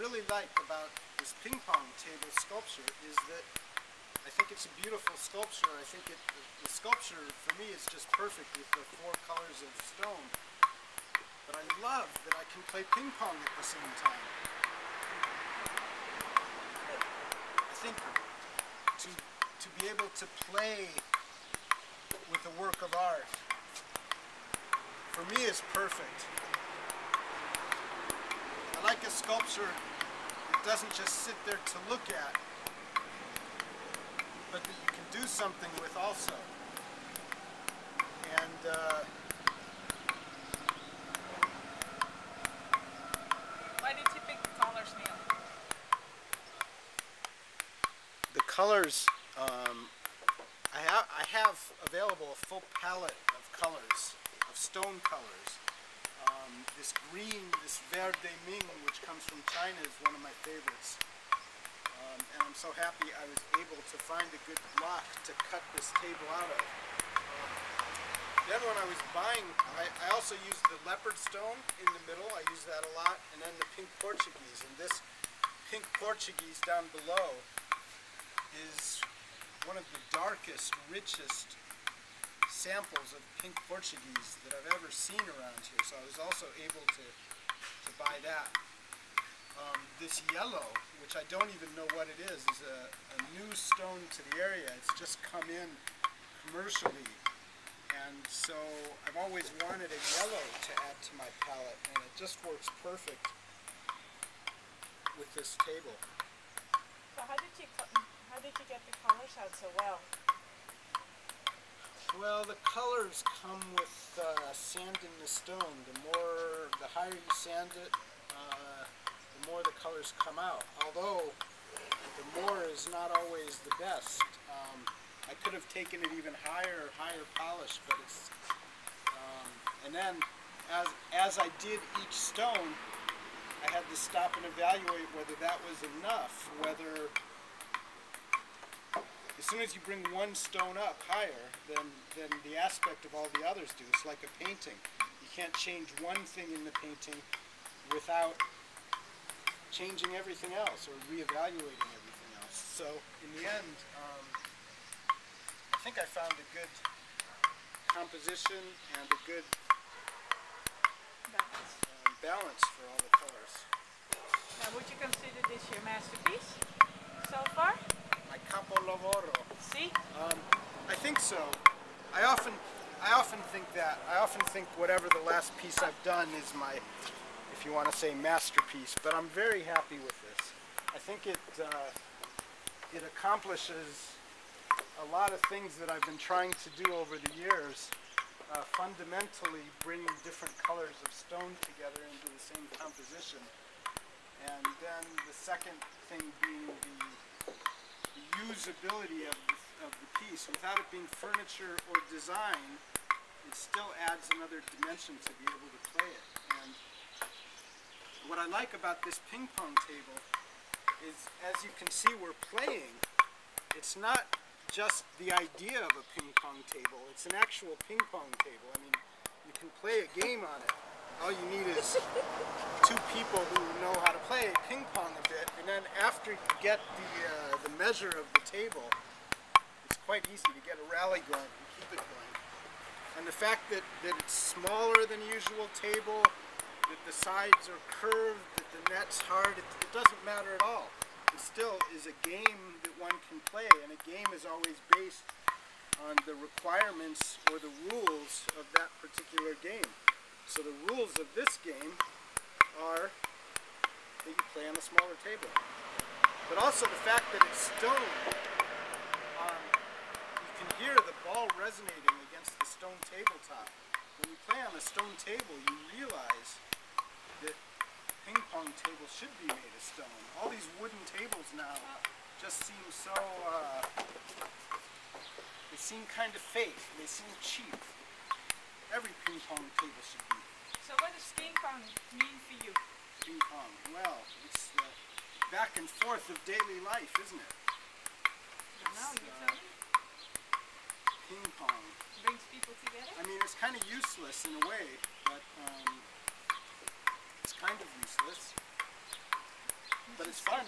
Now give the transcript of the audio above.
really like about this ping pong table sculpture is that I think it's a beautiful sculpture. I think the sculpture for me is just perfect with the 4 colors of stone. But I love that I can play ping pong at the same time. I think to be able to play with a work of art, for me, is perfect. I like a sculpture that doesn't just sit there to look at, but that you can do something with also. And why did you pick the colors, Neil? The colors, I have available a full palette of colors, of stone colors. This green, this verde ming, which comes from China, is one of my favorites. And I'm so happy I was able to find a good block to cut this table out of. Then when I was buying, I also used the leopard stone in the middle. I use that a lot. And then the pink Portuguese. And this pink Portuguese down below is one of the darkest, richest samples of pink Portuguese that I've ever seen around here. So I was also able to buy that. This yellow, which I don't even know what it is a new stone to the area. It's just come in commercially. And so I've always wanted a yellow to add to my palette, and it just works perfect with this table. So how did you get the colors out so well? Well, the colors come with sanding the stone. The higher you sand it, the more the colors come out. Although the more is not always the best. I could have taken it even higher polish, but it's. And then, as I did each stone, I had to stop and evaluate whether that was enough. Whether as soon as you bring one stone up higher, then the aspect of all the others do. It's like a painting. You can't change one thing in the painting without changing everything else or reevaluating everything else. So in the end, I think I found a good composition and a good balance for all the colors. Now, would you consider this your masterpiece so far? My capolavoro. See? I think so. I often think that. I often think whatever the last piece I've done is my, if you want to say, masterpiece. But I'm very happy with this. I think it accomplishes a lot of things that I've been trying to do over the years. Fundamentally bringing different colors of stone together into the same composition. And then the second thing being the usability of the piece. Without it being furniture or design, it still adds another dimension to be able to play it. And what I like about this ping pong table is, as you can see, we're playing. It's not just the idea of a ping pong table. It's an actual ping pong table. I mean, you can play a game on it. All you need is 2 people who know how to play ping pong a bit, and then after you get the measure of the table, it's quite easy to get a rally going and keep it going. And the fact that it's smaller than usual table, that the sides are curved, that the net's hard, it doesn't matter at all. It still is a game that one can play, and a game is always based on the requirements or the rules of that particular game. So the rules of this game are that you play on a smaller table. But also the fact that it's stone, you can hear the ball resonating against the stone tabletop. When you play on a stone table, you realize that ping pong tables should be made of stone. All these wooden tables now just seem so, they seem kind of fake, they seem cheap. Every ping pong table should be. So what does ping pong mean for you? Ping pong, well, it's the back and forth of daily life, isn't it? I don't know, you tell me. Ping pong. Brings people together? I mean, it's kind of useless in a way, but it's kind of useless. but it's fun.